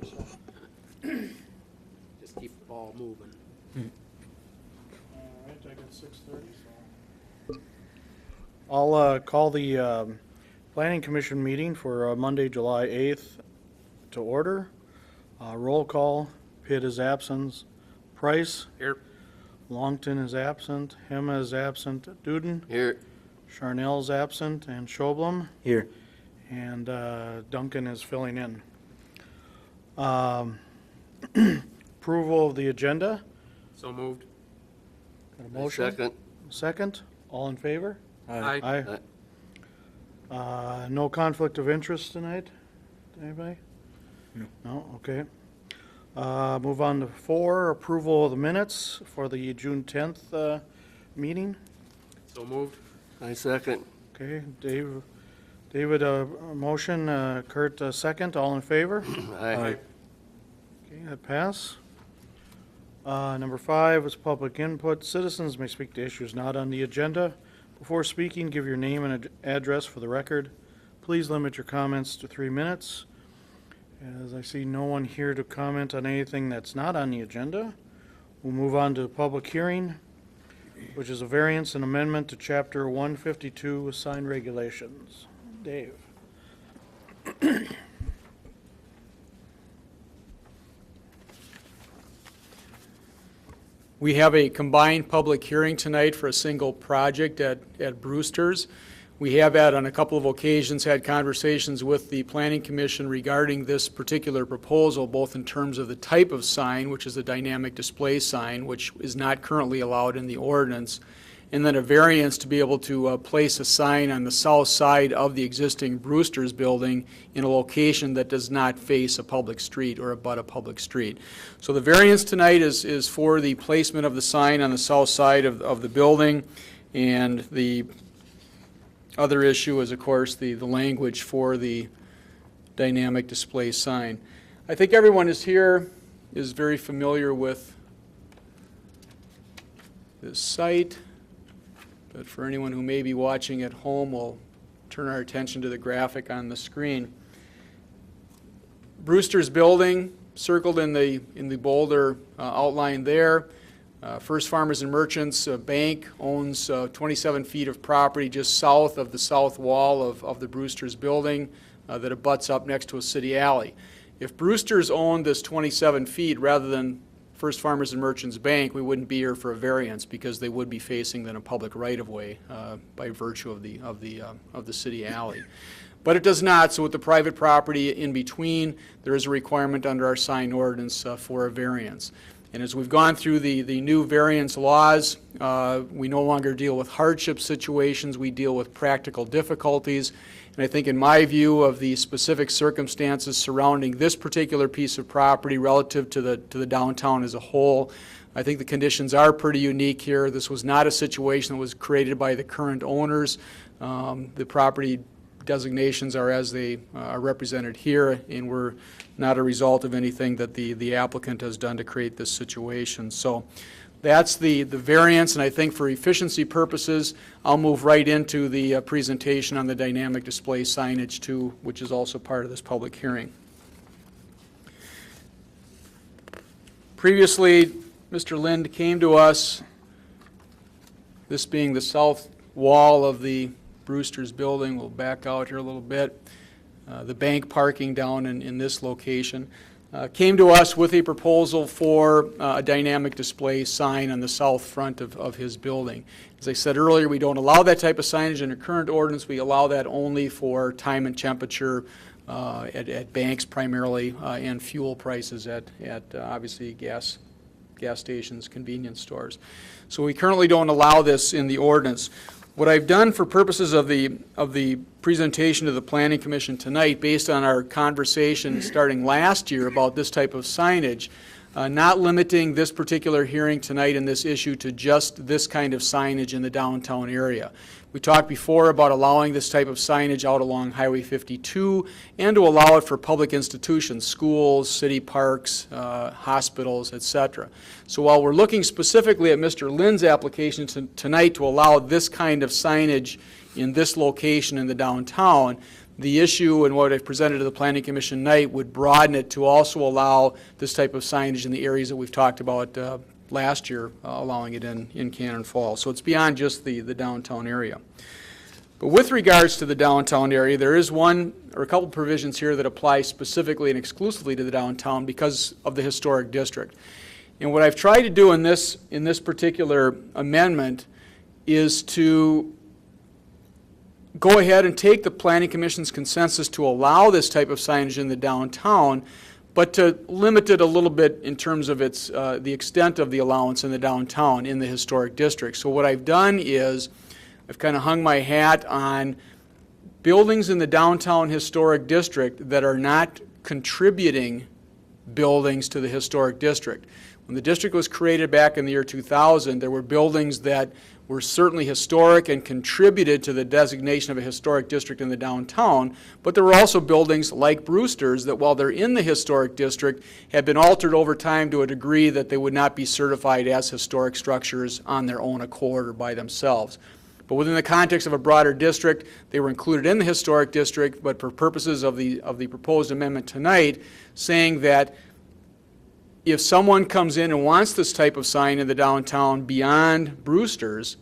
think so. Just keep the ball moving. All right, I got 6:30, so. I'll call the Planning Commission meeting for Monday, July 8th to order. Roll call, Pitt is absent. Price, Here. Longton is absent. Hema is absent. Duden, Here. Charnel's absent, and Schoblum. Here. And Duncan is filling in. Approval of the agenda. So moved. Got a motion? Second. Second. All in favor? Aye. No conflict of interest tonight? Anybody? No. No, okay. Move on to 4, approval of the minutes for the June 10th meeting. So moved. I second. Okay, David, a motion, Kurt, a second, all in favor? Aye. Okay, that pass. Number 5 is public input. Citizens may speak to issues not on the agenda. Before speaking, give your name and address for the record. Please limit your comments to 3 minutes. As I see no one here to comment on anything that's not on the agenda, we'll move on to public hearing, which is a variance and amendment to Chapter 152 sign regulations. Dave. We have a combined public hearing tonight for a single project at Brewster's. We have on a couple of occasions had conversations with the Planning Commission regarding this particular proposal, both in terms of the type of sign, which is a dynamic display sign, which is not currently allowed in the ordinance, and then a variance to be able to place a sign on the south side of the existing Brewster's building in a location that does not face a public street or abut a public street. So the variance tonight is for the placement of the sign on the south side of the building, and the other issue is, of course, the language for the dynamic display sign. I think everyone is very familiar with this site. But for anyone who may be watching at home, we'll turn our attention to the graphic on the screen. Brewster's building, circled in the boulder outline there. First Farmers and Merchants Bank owns 27 feet of property just south of the south wall of the Brewster's building that abuts up next to a city alley. If Brewster's owned this 27 feet rather than First Farmers and Merchants Bank, we wouldn't be here for a variance because they would be facing then a public right-of-way by virtue of the city alley. But it does not, so with the private property in between, there is a requirement under our sign ordinance for a variance. And as we've gone through the new variance laws, we no longer deal with hardship situations, we deal with practical difficulties. And I think in my view of the specific circumstances surrounding this particular piece of property relative to the downtown as a whole, I think the conditions are pretty unique here. This was not a situation that was created by the current owners. The property designations are as they are represented here, and were not a result of anything that the applicant has done to create this situation. So that's the variance, and I think for efficiency purposes, I'll move right into the presentation on the dynamic display signage too, which is also part of this public hearing. Previously, Mr. Lind came to us, this being the south wall of the Brewster's building. We'll back out here a little bit. The bank parking down in this location. Came to us with a proposal for a dynamic display sign on the south front of his building. As I said earlier, we don't allow that type of signage in the current ordinance. We allow that only for time and temperature at banks primarily, and fuel prices at obviously gas stations, convenience stores. So we currently don't allow this in the ordinance. What I've done for purposes of the presentation to the Planning Commission tonight, based on our conversation starting last year about this type of signage, not limiting this particular hearing tonight and this issue to just this kind of signage in the downtown area. We talked before about allowing this type of signage out along Highway 52 and to allow it for public institutions, schools, city parks, hospitals, etc. So while we're looking specifically at Mr. Lynn's application tonight to allow this kind of signage in this location in the downtown, The issue and what I've presented to the Planning Commission tonight would broaden it to also allow this type of signage in the areas that we've talked about last year, allowing it in Cannon Falls. So it's beyond just the downtown area. But with regards to the downtown area, there is one or a couple provisions here that apply specifically and exclusively to the downtown because of the historic district. And what I've tried to do in this particular amendment is to go ahead and take the Planning Commission's consensus to allow this type of signage in the downtown, but to limit it a little bit in terms of its the extent of the allowance in the downtown in the historic district. So what I've done is I've kind of hung my hat on buildings in the downtown historic district that are not contributing buildings to the historic district. When the district was created back in the year 2000, there were buildings that were certainly historic and contributed to the designation of a historic district in the downtown, but there were also buildings like Brewster's that, while they're in the historic district, have been altered over time to a degree that they would not be certified as historic structures on their own accord or by themselves. But within the context of a broader district, they were included in the historic district, but for purposes of the proposed amendment tonight, saying that if someone comes in and wants this type of sign in the downtown beyond Brewster's,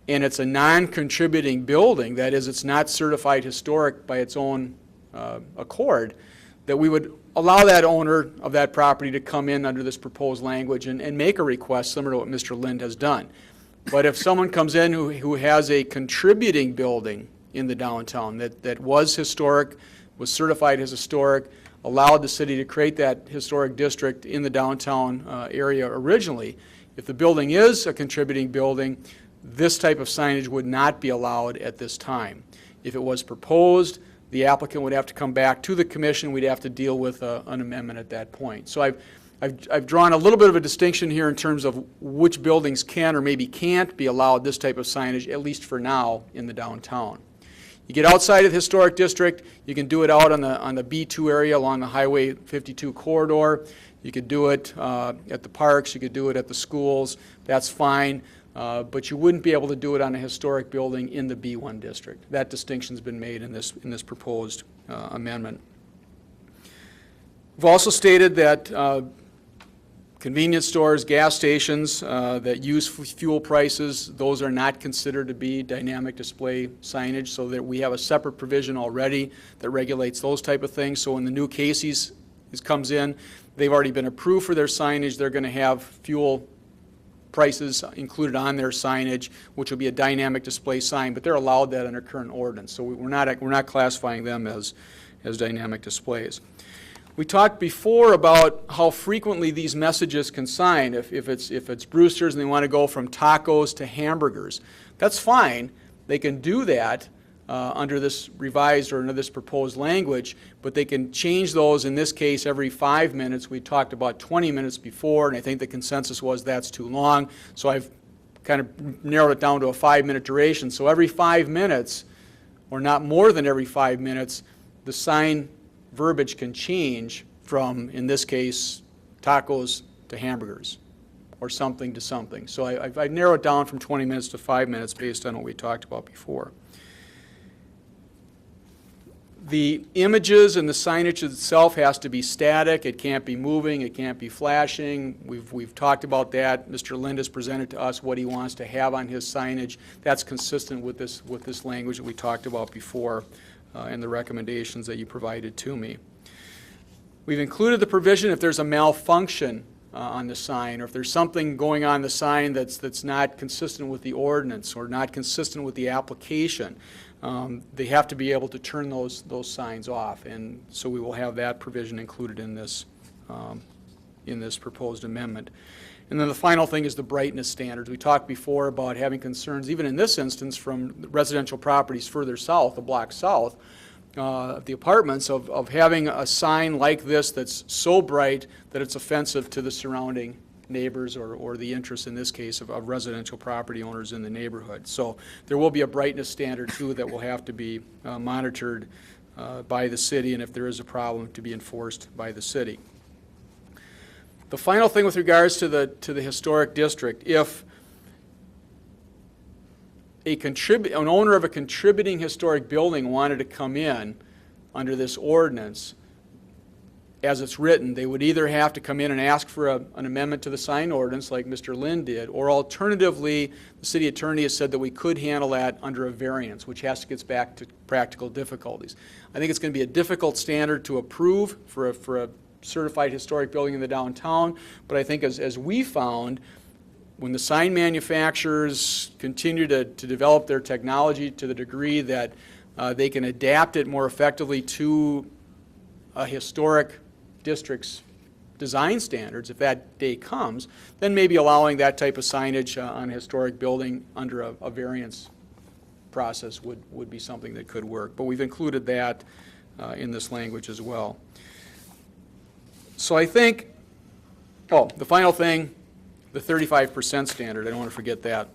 and it's a non-contributing building, that is, it's not certified historic by its own accord, that we would allow that owner of that property to come in under this proposed language and make a request similar to what Mr. Lind has done. But if someone comes in who has a contributing building in the downtown that was historic, was certified as historic, allowed the city to create that historic district in the downtown area originally, if the building is a contributing building, this type of signage would not be allowed at this time. If it was proposed, the applicant would have to come back to the commission. We'd have to deal with an amendment at that point. So I've drawn a little bit of a distinction here in terms of which buildings can or maybe can't be allowed this type of signage, at least for now, in the downtown. You get outside of the historic district, you can do it out on the B2 area along the Highway 52 corridor. You could do it at the parks, you could do it at the schools, that's fine. But you wouldn't be able to do it on a historic building in the B1 district. That distinction's been made in this proposed amendment. We've also stated that convenience stores, gas stations that use fuel prices, those are not considered to be dynamic display signage, so that we have a separate provision already that regulates those type of things. So when the new Casey's comes in, they've already been approved for their signage. They're going to have fuel prices included on their signage, which will be a dynamic display sign, but they're allowed that under current ordinance. So we're not classifying them as dynamic displays. We talked before about how frequently these messages can sign. If it's Brewster's and they want to go from tacos to hamburgers, that's fine. They can do that under this revised or under this proposed language, but they can change those, in this case, every 5 minutes. We talked about 20 minutes before, and I think the consensus was that's too long. So I've kind of narrowed it down to a 5-minute duration. So every 5 minutes, or not more than every 5 minutes, the sign verbiage can change from, in this case, tacos to hamburgers, or something to something. So I've narrowed it down from 20 minutes to 5 minutes based on what we talked about before. The images and the signage itself has to be static. It can't be moving. It can't be flashing. We've talked about that. Mr. Lind has presented to us what he wants to have on his signage. That's consistent with this language that we talked about before and the recommendations that you provided to me. We've included the provision if there's a malfunction on the sign, or if there's something going on the sign that's not consistent with the ordinance or not consistent with the application. They have to be able to turn those signs off, and so we will have that provision included in this proposed amendment. And then the final thing is the brightness standards. We talked before about having concerns, even in this instance, from residential properties further south, a block south, the apartments, of having a sign like this that's so bright that it's offensive to the surrounding neighbors or the interests, in this case, of residential property owners in the neighborhood. So there will be a brightness standard, too, that will have to be monitored by the city, and if there is a problem, to be enforced by the city. The final thing with regards to the historic district, if an owner of a contributing historic building wanted to come in under this ordinance, as it's written, they would either have to come in and ask for an amendment to the sign ordinance like Mr. Lynn did, or alternatively, the city attorney has said that we could handle that under a variance, which has to get back to practical difficulties. I think it's going to be a difficult standard to approve for a certified historic building in the downtown, but I think as we found, when the sign manufacturers continue to develop their technology to the degree that they can adapt it more effectively to a historic district's design standards, if that day comes, then maybe allowing that type of signage on a historic building under a variance process would be something that could work. But we've included that in this language as well. So I think, the final thing, the 35% standard, I don't want to forget that.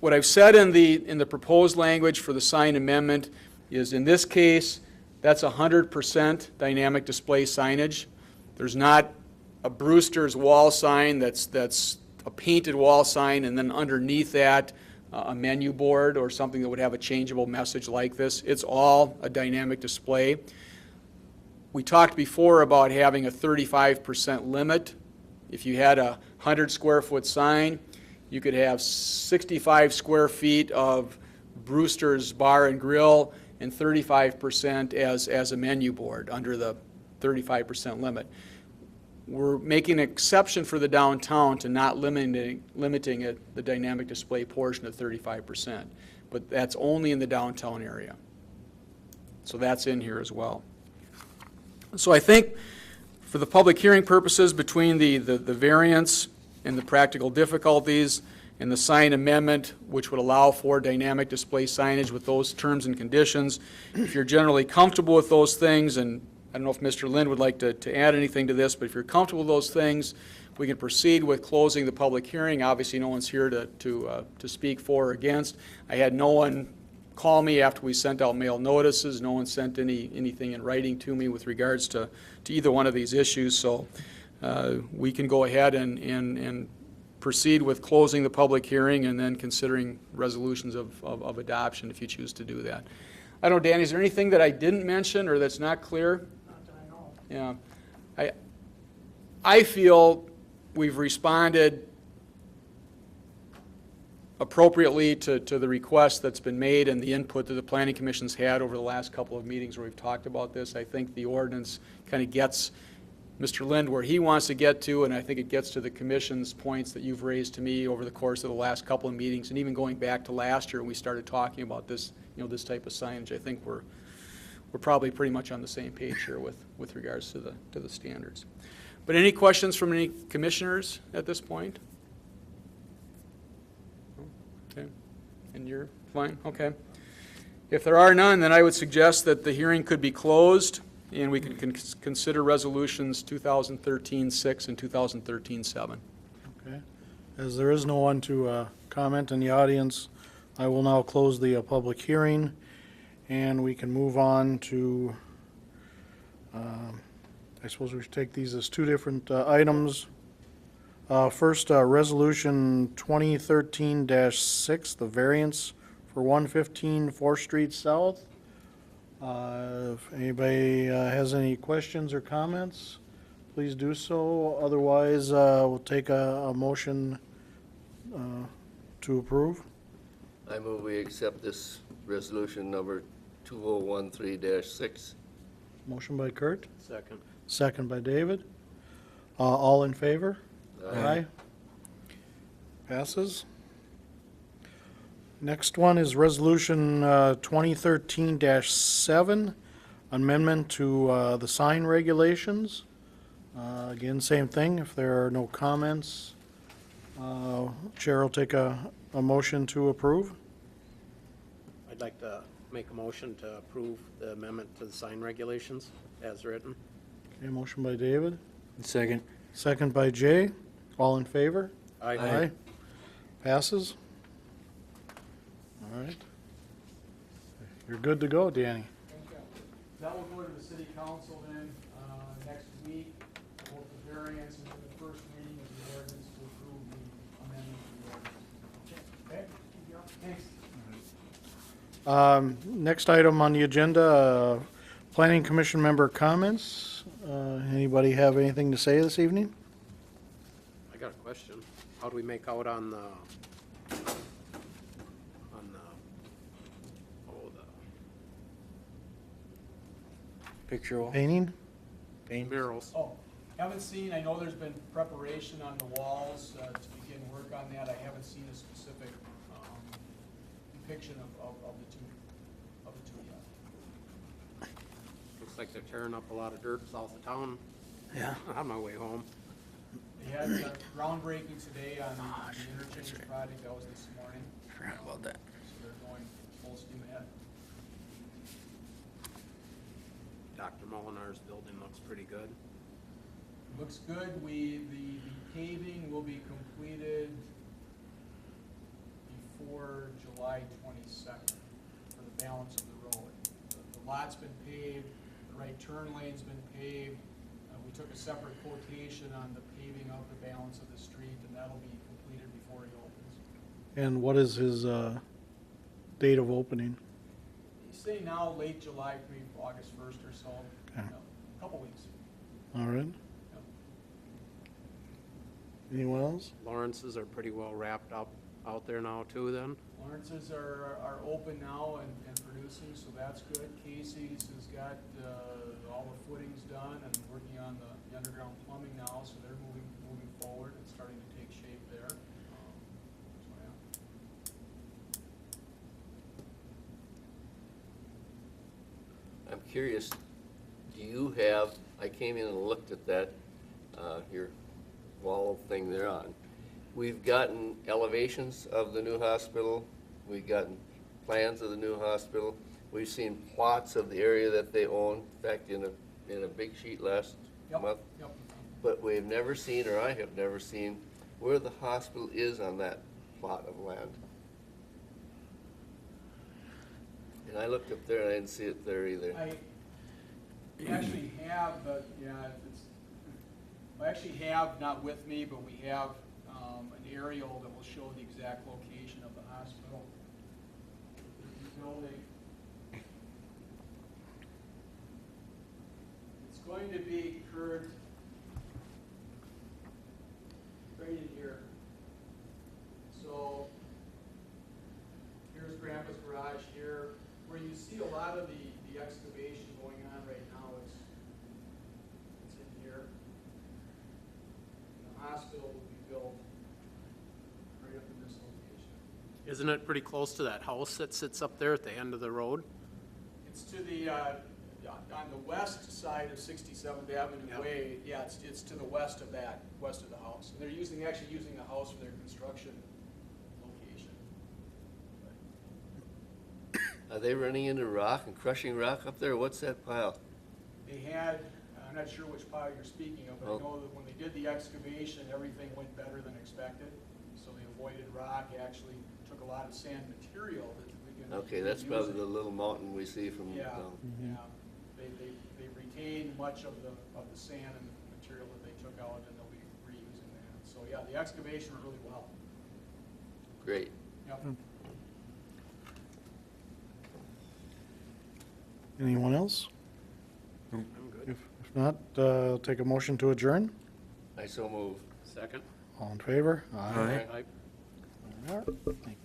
What I've said in the proposed language for the sign amendment is, in this case, that's 100% dynamic display signage. There's not a Brewster's wall sign that's a painted wall sign and then underneath that a menu board or something that would have a changeable message like this. It's all a dynamic display. We talked before about having a 35% limit. If you had a 100 square foot sign, you could have 65 square feet of Brewster's Bar and Grill and 35% as a menu board under the 35% limit. We're making an exception for the downtown to not limiting it, the dynamic display portion of 35%, but that's only in the downtown area. So that's in here as well. So I think for the public hearing purposes, between the variance and the practical difficulties and the sign amendment, which would allow for dynamic display signage with those terms and conditions, if you're generally comfortable with those things, and I don't know if Mr. Lind would like to add anything to this, but if you're comfortable with those things, we can proceed with closing the public hearing. Obviously, no one's here to speak for or against. I had no one call me after we sent out mail notices. No one sent anything in writing to me with regards to either one of these issues. So we can go ahead and proceed with closing the public hearing and then considering resolutions of adoption if you choose to do that. I don't know, Danny, is there anything that I didn't mention or that's not clear? Not that I know. Yeah. I feel we've responded appropriately to the request that's been made and the input that the Planning Commission's had over the last couple of meetings where we've talked about this. I think the ordinance kind of gets Mr. Lind where he wants to get to, and I think it gets to the Commission's points that you've raised to me over the course of the last couple of meetings, and even going back to last year when we started talking about this, this type of signage. I think we're probably pretty much on the same page here with regards to the standards. But any questions from any commissioners at this point? Okay, and you're fine? Okay. If there are none, then I would suggest that the hearing could be closed and we can consider resolutions 2013-6 and 2013-7. Okay. As there is no one to comment in the audience, I will now close the public hearing, and we can move on to, I suppose we should take these as two different items. First, Resolution 2013-6, the variance for 115 4th Street South. If anybody has any questions or comments, please do so. Otherwise, we'll take a motion to approve. I move we accept this resolution number 2013-6. Motion by Kurt, Second. second by David. All in favor? Aye. Passes. Next one is Resolution 2013-7, amendment to the sign regulations. Again, same thing. If there are no comments, Chair will take a motion to approve. I'd like to make a motion to approve the amendment to the sign regulations as written. Okay, motion by David, Second. second by Jay. All in favor? Aye. Passes. All right. You're good to go, Danny. That will go to the city council then next week, both the variance and the first reading of the ordinance to approve the amendment to the ordinance. Okay? Thanks. Next item on the agenda, Planning Commission member comments. Anybody have anything to say this evening? I got a question. How do we make out on the, oh, Picture wall. Painting? the murals? Oh, haven't seen, I know there's been preparation on the walls to begin work on that. I haven't seen a specific depiction of the two yet. Looks like they're tearing up a lot of dirt south of town Yeah. on my way home. They had groundbreaking today on the interchange project, that was this morning, Forgot about that. so they're going full steam ahead. Dr. Molinar's building looks pretty good. Looks good. The paving will be completed before July 22nd for the balance of the road. The lot's been paved, the right turn lane's been paved. We took a separate quotation on the paving of the balance of the street, and that'll be completed before he opens. And what is his date of opening? He's saying now late July, maybe August 1st or so. Okay. A couple weeks. All right. Anyone else? Lawrence's are pretty well wrapped up out there now too then. Lawrence's are open now and producing, so that's good. Casey's has got all the footings done and working on the underground plumbing now, so they're moving forward and starting to take shape there. So, yeah. I'm curious, do you have, I came in and looked at that, your wall thing they're on. We've gotten elevations of the new hospital, we've gotten plans of the new hospital, we've seen plots of the area that they own, in fact, in a big sheet last month. Yep. But we've never seen, or I have never seen, where the hospital is on that plot of land. And I looked up there and I didn't see it there either. I actually have, I actually have, not with me, but we have an aerial that will show the exact location of the hospital. The building. It's going to be, Kurt, right in here. So here's Grandpa's garage here, where you see a lot of the excavation going on right now. It's in here. The hospital will be built right up in this location. Isn't it pretty close to that house that sits up there at the end of the road? It's to the, on the west side of 67th Avenue Yep. Way. Yeah, it's to the west of that, west of the house. And they're actually using the house for their construction location. Are they running into rock and crushing rock up there? What's that pile? They had, I'm not sure which pile you're speaking of, but I Oh. know that when they did the excavation, everything went better than expected. So they avoided rock, actually took a lot of sand material that we can. Okay, that's reuse probably it. the little mountain we see from, Yeah, yeah. They retained much of the sand and the material that they took out, and they'll be reusing that. So, yeah, the excavation went really well. great. Yep. Anyone else? I'm good. If not, I'll take a motion to adjourn. I so move. Second? All in favor? Aye. I All right. Thank